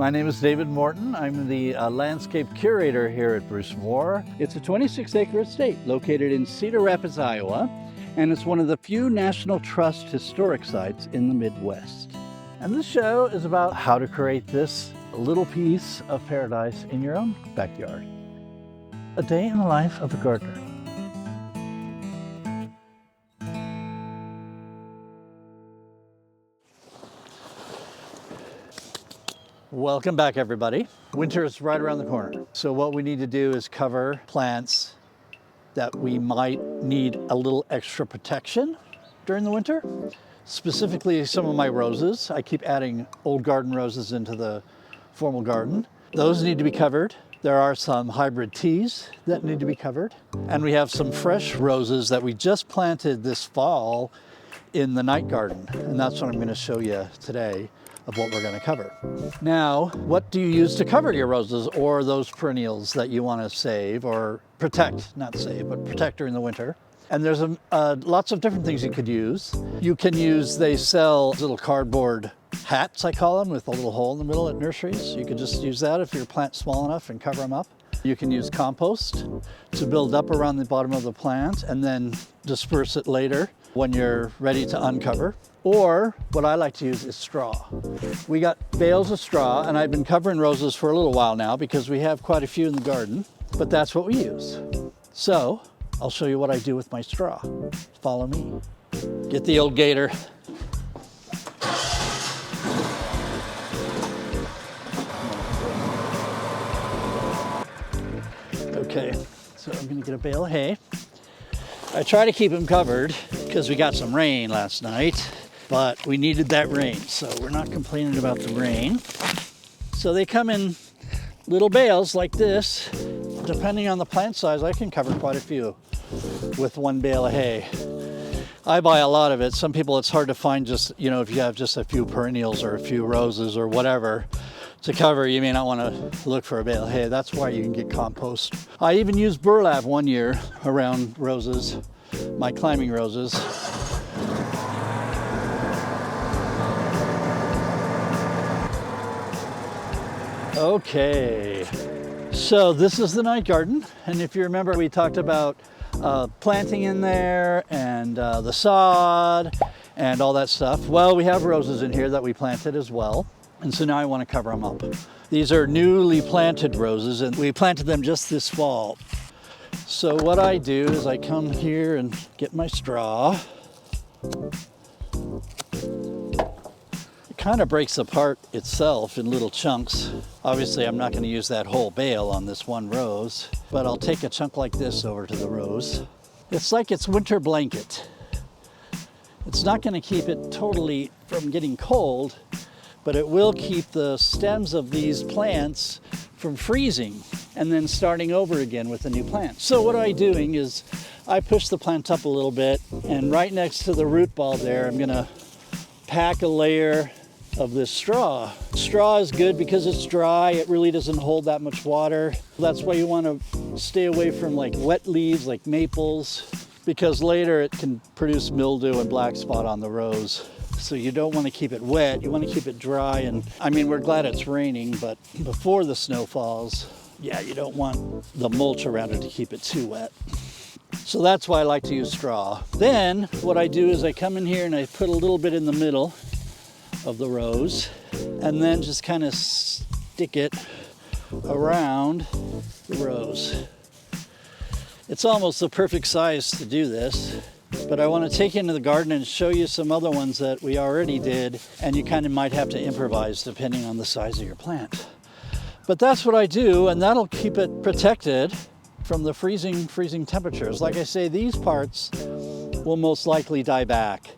My name is David Morton. I'm the Landscape Curator here at Brucemore. It's a 26-acre estate located in Cedar Rapids, Iowa, and it's one of the few National Trust historic sites in the Midwest. And this show is about how to create this little piece of paradise in your own backyard. A day in the life of a gardener. Welcome back, everybody. Winter is right around the corner. So what we need to do is cover plants that we might need a little extra protection during the winter. Specifically, some of my roses. I keep adding old garden roses into the formal garden. Those need to be covered. There are some hybrid teas that need to be covered. And we have some fresh roses that we just planted this fall in the night garden. And that's what I'm going to show you today of what we're going to cover. Now, what do you use to cover your roses or those perennials that you want to save or protect, not save, but protect during the winter? And there's lots of different things you could use. You can use, they sell little cardboard hats, I call them, with a little hole in the middle at nurseries. You could just use that if your plant's small enough and cover them up. You can use compost to build up around the bottom of the plant and then disperse it later when you're ready to uncover. Or what I like to use is straw. We got bales of straw, and I've been covering roses for a little while now because we have quite a few in the garden, but that's what we use. So I'll show you what I do with my straw. Follow me. Get the old gator. Okay, so I'm gonna get a bale of hay. I try to keep them covered because we got some rain last night, but we needed that rain, so we're not complaining about the rain. So they come in little bales like this. Depending on the plant size, I can cover quite a few with one bale of hay. I buy a lot of it. Some people, it's hard to find just, if you have just a few perennials or a few roses or whatever to cover, you may not want to look for a bale of hay. That's why you can get compost. I even used burlap one year around roses, my climbing roses. Okay, so this is the night garden, and if you remember, we talked about planting in there and the sod and all that stuff. Well, we have roses in here that we planted as well, and so now I want to cover them up. These are newly planted roses, and we planted them just this fall. So what I do is I come here and get my straw. It kind of breaks apart itself in little chunks. Obviously, I'm not going to use that whole bale on this one rose, but I'll take a chunk like this over to the rose. It's like its winter blanket. It's not going to keep it totally from getting cold, but it will keep the stems of these plants from freezing and then starting over again with a new plant. So what I'm doing is I push the plant up a little bit, and right next to the root ball there, I'm going to pack a layer of this straw. Straw is good because it's dry. It really doesn't hold that much water. That's why you want to stay away from like wet leaves like maples, because later it can produce mildew and black spot on the rose. So you don't want to keep it wet. You want to keep it dry. And I mean, we're glad it's raining, but before the snow falls, yeah, you don't want the mulch around it to keep it too wet. So that's why I like to use straw. Then what I do is I come in here and I put a little bit in the middle of the rose, and then just kind of stick it around the rose. It's almost the perfect size to do this, but I want to take you into the garden and show you some other ones that we already did, and you kind of might have to improvise depending on the size of your plant. But that's what I do, and that'll keep it protected from the freezing temperatures. Like I say, these parts will most likely die back,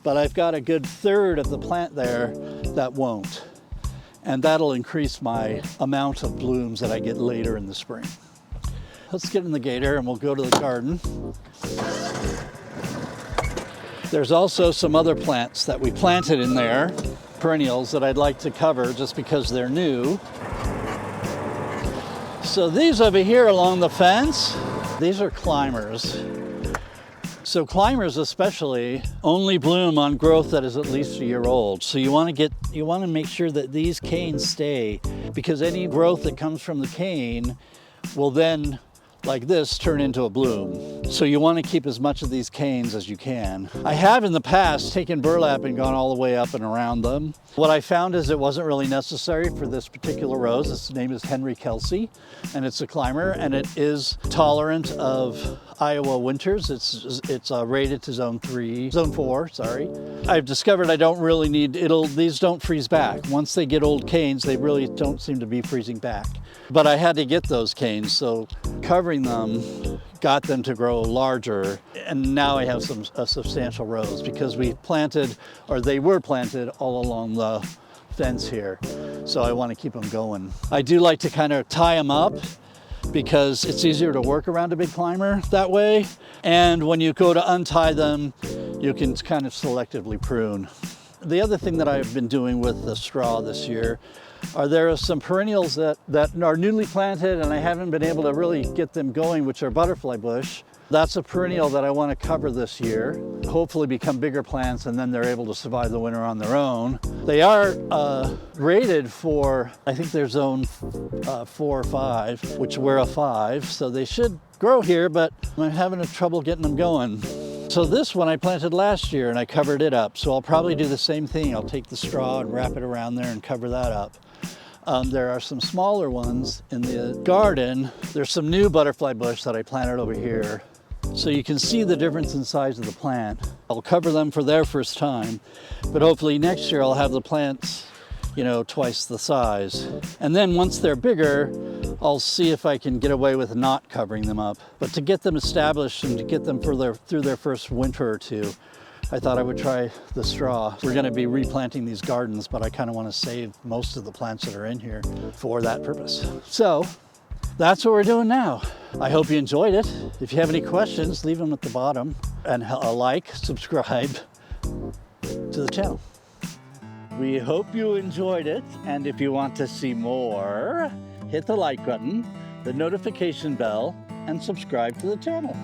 but I've got a good third of the plant there that won't. And that'll increase my amount of blooms that I get later in the spring. Let's get in the gator and we'll go to the garden. There's also some other plants that we planted in there, perennials, that I'd like to cover just because they're new. So these over here along the fence, these are climbers. So climbers especially only bloom on growth that is at least a year old. So you want to make sure that these canes stay, because any growth that comes from the cane will then, like this, turn into a bloom. So you want to keep as much of these canes as you can. I have in the past taken burlap and gone all the way up and around them. What I found is it wasn't really necessary for this particular rose. Its name is Kelsey, and it's a climber, and it is tolerant of Iowa winters. It's rated to zone 4, sorry. I've discovered I don't really need, these don't freeze back. Once they get old canes, they really don't seem to be freezing back. But I had to get those canes, so covering them got them to grow larger, and now I have a substantial rose because they were planted all along the fence here. So I want to keep them going. I do like to kind of tie them up because it's easier to work around a big climber that way. And when you go to untie them, you can kind of selectively prune. The other thing that I've been doing with the straw this year there are some perennials that are newly planted and I haven't been able to really get them going, which are butterfly bush. That's a perennial that I want to cover this year, hopefully become bigger plants, and then they're able to survive the winter on their own. They are rated for, I think they're zone 4 or 5, which we're a 5, so they should grow here, but I'm having trouble getting them going. So this one I planted last year and I covered it up. So I'll probably do the same thing. I'll take the straw and wrap it around there and cover that up. There are some smaller ones in the garden. There's some new butterfly bush that I planted over here. So you can see the difference in size of the plant. I'll cover them for their first time, but hopefully next year I'll have the plants, twice the size. And then once they're bigger, I'll see if I can get away with not covering them up. But to get them established and to get them through their first winter or two, I thought I would try the straw. We're going to be replanting these gardens, but I kind of want to save most of the plants that are in here for that purpose. So that's what we're doing now. I hope you enjoyed it. If you have any questions, leave them at the bottom, and subscribe to the channel. We hope you enjoyed it, and if you want to see more, hit the like button, the notification bell, and subscribe to the channel.